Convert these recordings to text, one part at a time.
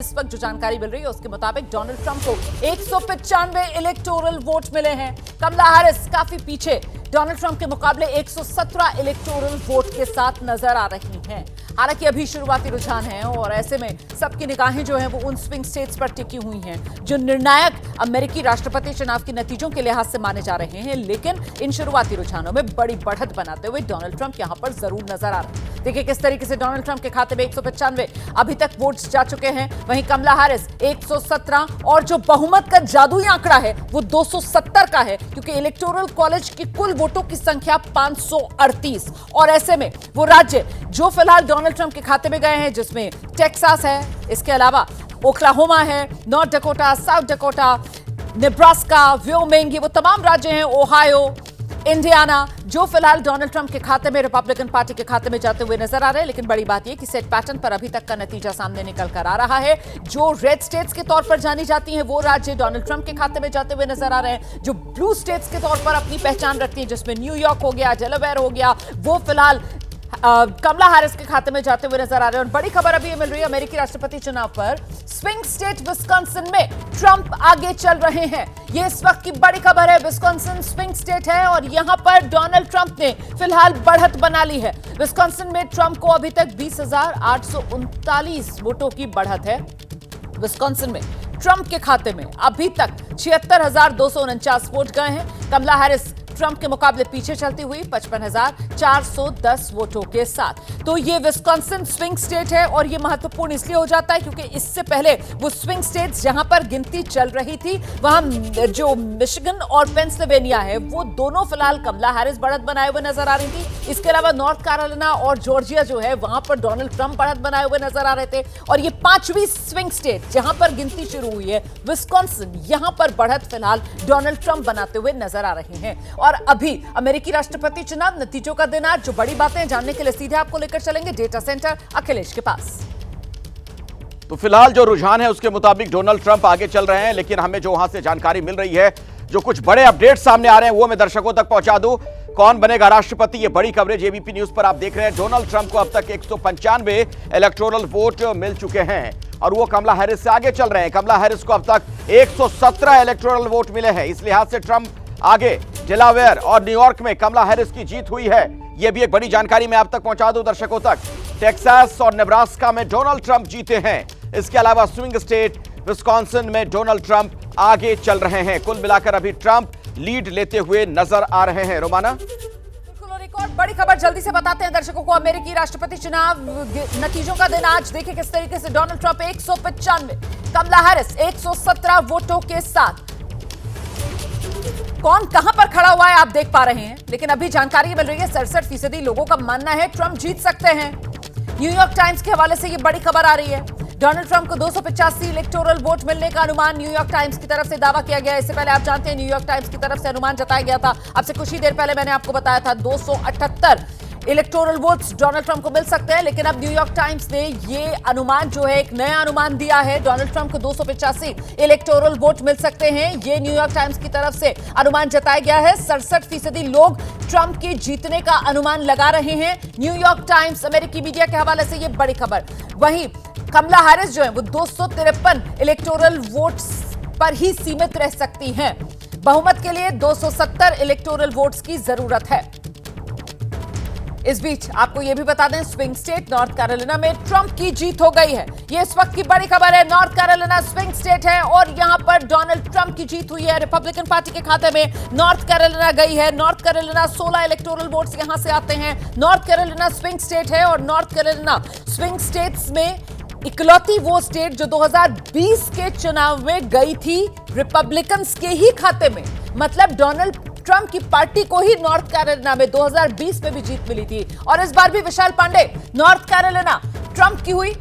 इस वक्त जो जानकारी मिल रही है उसके मुताबिक डोनाल्ड ट्रंप को 195 इलेक्टोरल वोट मिले हैं। कमला हैरिस काफी पीछे डोनाल्ड ट्रंप के मुकाबले 117 इलेक्टोरल वोट के साथ नजर आ रही हैं। हालांकि अभी शुरुआती रुझान है और ऐसे में सबकी निगाहें जो हैं वो उन स्विंग स्टेट्स पर टिकी हुई हैं जो निर्णायक अमेरिकी राष्ट्रपति चुनाव के नतीजों के लिहाज से माने जा रहे हैं। लेकिन इन शुरुआती रुझानों में बड़ी बढ़त बनाते हुए डोनाल्ड ट्रंप यहां पर जरूर नजर आ रहे हैं। देखिए किस तरीके से डोनाल्ड ट्रंप के खाते में 195 अभी तक वोट्स जा चुके हैं, वहीं कमला हैरिस 117 और जो बहुमत का जादुई आंकड़ा है वो 270 का है, क्योंकि इलेक्टोरल कॉलेज की कुल वोटों की संख्या 538। और ऐसे में वो राज्य जो फिलहाल डोनाल्ड ट्रंप के खाते में गए हैं, जिसमें टेक्सास है, इसके अलावा ओक्लाहोमा है, north Dakota, south Dakota, Nebraska, Wyoming, ये वो तमाम राज्य हैं, ओहायो, इंडियाना, जो फिलहाल डोनाल्ड ट्रंप के खाते में रिपब्लिकन पार्टी के खाते में जाते हुए नजर आ रहे हैं। लेकिन बड़ी बात यह कि सेट पैटर्न पर अभी तक का नतीजा सामने निकल कर आ रहा है। जो रेड स्टेट्स के तौर पर जानी जाती हैं वो राज्य डोनाल्ड ट्रंप के खाते में जाते हुए नजर आ रहे हैं। जो ब्लू स्टेट्स के तौर पर अपनी पहचान रखती हैं, जिसमें न्यूयॉर्क हो गया, डेलावेयर हो गया, वो फिलहाल कमला हैरिस के खाते में जाते हुए नजर आ रहे हैं। और बड़ी खबर अभी मिल रही है अमेरिकी राष्ट्रपति चुनाव पर, स्विंग स्टेट विस्कॉन्सिन में ट्रंप आगे चल रहे हैं। ये इस वक्त की बड़ी खबर है। विस्कॉन्सिन स्विंग स्टेट है और यहां पर डोनाल्ड ट्रंप ने फिलहाल बढ़त बना ली है। विस्कॉन्सिन में ट्रंप को अभी तक 20,839 वोटों की बढ़त है। विस्कॉन्सिन में ट्रंप के खाते में अभी तक 76,249 वोट गए हैं। कमला हैरिस ट्रंप के मुकाबले पीछे चलती हुई 55,410 वोटों के साथ। तो ये विस्कॉन्सिन स्विंग स्टेट है और ये महत्वपूर्ण इसलिए हो जाता है क्योंकि इससे पहले वो स्विंग स्टेट्स जहां पर गिनती चल रही थी, वहां जो मिशिगन और पेंसिल्वेनिया है वो दोनों फिलहाल कमला हैरिस बढ़त बनाए हुए नजर आ रही थी। इसके अलावा नॉर्थ कैरोलिना और जॉर्जिया जो है वहां पर डोनाल्ड ट्रंप बढ़त बनाए हुए नजर आ रहे थे। और ये 5वीं स्विंग स्टेट जहां पर गिनती शुरू हुई है, विस्कॉन्सिन, यहां पर बढ़त फिलहाल डोनाल्ड ट्रंप बनाते हुए नजर आ रहे हैं। और अभी अमेरिकी राष्ट्रपति चुनाव नतीजों का दिन आज, जो बड़ी बातें जानने के लिए सीधे आपको लेकर चलेंगे डेटा सेंटर अखिलेश के पास। तो फिलहाल जो रुझान है उसके मुताबिक डोनाल्ड ट्रंप आगे चल रहे हैं, लेकिन हमें जो वहां से जानकारी मिल रही है, जो कुछ बड़े अपडेट सामने आ रहे हैं वो मैं दर्शकों तक पहुंचा दूं। कौन बनेगा राष्ट्रपति, ये बड़ी खबरें एबीपी न्यूज पर आप देख रहे हैं। डोनाल्ड ट्रंप को अब तक 195 इलेक्टोरल वोट मिल चुके हैं और वो कमला हैरिस से आगे चल रहे हैं। कमला हैरिस को अब तक 117 इलेक्टोरल वोट मिले हैं। इस लिहाज से ट्रंप आगे। डेलावेयर और न्यूयॉर्क में कमला हैरिस की जीत हुई है, यह भी एक बड़ी जानकारी मैं आप तक पहुंचा दूं दर्शकों तक। टेक्सास और नेब्रास्का में डोनाल्ड ट्रंप जीते हैं। इसके अलावा स्विंग स्टेट विस्कॉन्सिन में डोनाल्ड ट्रंप आगे चल रहे हैं। कुल मिलाकर अभी ट्रंप लीड लेते हुए नजर आ रहे हैं। रोमाना, एक और बड़ी खबर जल्दी से बताते हैं दर्शकों को। अमेरिकी राष्ट्रपति चुनाव नतीजों का दिन आज। देखिए किस तरीके से डोनाल्ड ट्रंप 195, कमला हैरिस 117 वोटों के साथ। कौन कहां पर खड़ा हुआ है आप देख पा रहे हैं, लेकिन अभी जानकारी मिल रही है 67% लोगों का मानना है ट्रंप जीत सकते हैं। न्यूयॉर्क टाइम्स के हवाले से यह बड़ी खबर आ रही है। डोनाल्ड ट्रंप को 285 इलेक्टोरल वोट मिलने का अनुमान न्यूयॉर्क टाइम्स की तरफ से दावा किया गया है। इससे पहले आप जानते हैं न्यूयॉर्क टाइम्स की तरफ से अनुमान जताया गया था। अब से कुछ ही देर पहले मैंने आपको बताया था 278 इलेक्टोरल वोट्स डोनाल्ड ट्रंप को मिल सकते हैं। लेकिन अब न्यूयॉर्क टाइम्स ने ये अनुमान जो है एक नया अनुमान दिया है। डोनाल्ड ट्रंप को 285 इलेक्टोरल वोट मिल सकते हैं, ये न्यूयॉर्क टाइम्स की तरफ से अनुमान जताया गया है। 67% लोग ट्रंप के जीतने का अनुमान लगा रहे हैं। न्यूयॉर्क टाइम्स अमेरिकी मीडिया के हवाले से ये बड़ी खबर। वहीं कमला हैरिस जो है वो 253 इलेक्टोरल वोट्स पर ही सीमित रह सकती हैं। बहुमत के लिए 270 इलेक्टोरल वोट्स की जरूरत है। इस बीच आपको यह भी बता दें, स्विंग स्टेट नॉर्थ कैरोलिना में ट्रंप की जीत हो गई है। यह इस वक्त की बड़ी खबर है। नॉर्थ कैरोलिना स्विंग स्टेट है और यहां पर डोनाल्ड ट्रंप की जीत हुई है। रिपब्लिकन पार्टी के खाते में नॉर्थ कैरोलिना गई है। नॉर्थ कैरोलिना 16 इलेक्टोरल वोट्स यहां से आते हैं। नॉर्थ कैरोलिना स्विंग स्टेट है और नॉर्थ कैरोलिना स्विंग स्टेट्स में इकलौती वो स्टेट जो 2020 के चुनाव में गई थी रिपब्लिकन्स के ही खाते में। मतलब डोनाल्ड ट्रंप की पार्टी को ही नॉर्थ कैरोलिना में 2020 में भी जीत मिली थी। और इस बार भी विशाल पांडे, नॉर्थ कैरोलिना ट्रंप की हुई।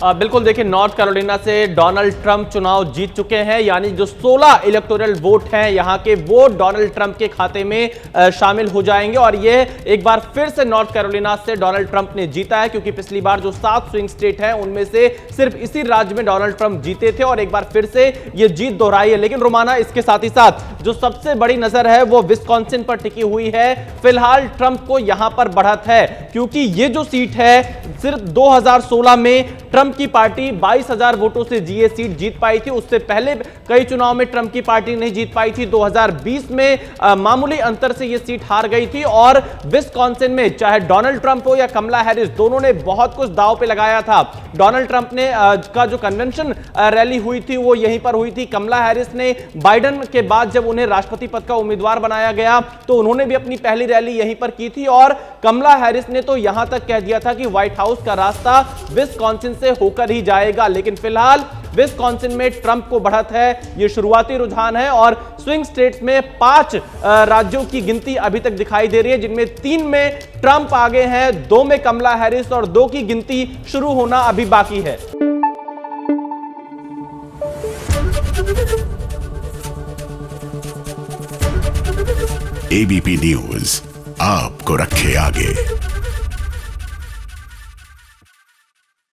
बिल्कुल, देखिए नॉर्थ कैरोलिना से डोनाल्ड ट्रंप चुनाव जीत चुके हैं, यानी जो 16 इलेक्टोरल वोट हैं यहां के, वो डोनाल्ड ट्रंप के खाते में शामिल हो जाएंगे। और ये एक बार फिर से नॉर्थ कैरोलिना से डोनाल्ड ट्रंप ने जीता है, क्योंकि पिछली बार जो 7 स्विंग स्टेट हैं उनमें से सिर्फ इसी राज्य में डोनाल्ड ट्रंप जीते थे और एक बार फिर से ये जीत दोहराई है। लेकिन रोमाना, इसके साथ ही साथ जो सबसे बड़ी नजर है वो विस्कॉन्सिन पर टिकी हुई है। फिलहाल ट्रंप को यहां पर बढ़त है, क्योंकि ये जो सीट है सिर्फ 2016 में ट्रंप ट्रंप की पार्टी 22,000 वोटों से ये सीट जीत पाई थी। उससे पहले कई चुनाव में ट्रंप की पार्टी नहीं जीत पाई थी। 2020 में मामूली अंतर से ये सीट हार गई थी और विस्कॉन्सिन में चाहे डोनाल्ड ट्रंप हो या कमला हैरिस, दोनों ने बहुत कुछ दांव पे लगाया था। डोनाल्ड ट्रंप ने का जो कन्वेंशन रैली हुई थी वो यहीं पर हुई थी। कमला हैरिस ने बाइडेन के बाद जब उन्हें राष्ट्रपति पद का उम्मीदवार बनाया गया तो उन्होंने भी अपनी पहली रैली यहीं पर की थी और कमला हैरिस ने तो यहां तक कह दिया था कि व्हाइट हाउस का रास्ता विस्कॉन्सिन से होकर ही जाएगा। लेकिन फिलहाल विस्कॉन्सिन में ट्रंप को बढ़त है, यह शुरुआती रुझान है और स्विंग स्टेट्स में 5 राज्यों की गिनती अभी तक दिखाई दे रही है, जिनमें 3 में ट्रंप आगे हैं, 2 में कमला हैरिस और 2 की गिनती शुरू होना अभी बाकी है। एबीपी न्यूज आपको रखे आगे।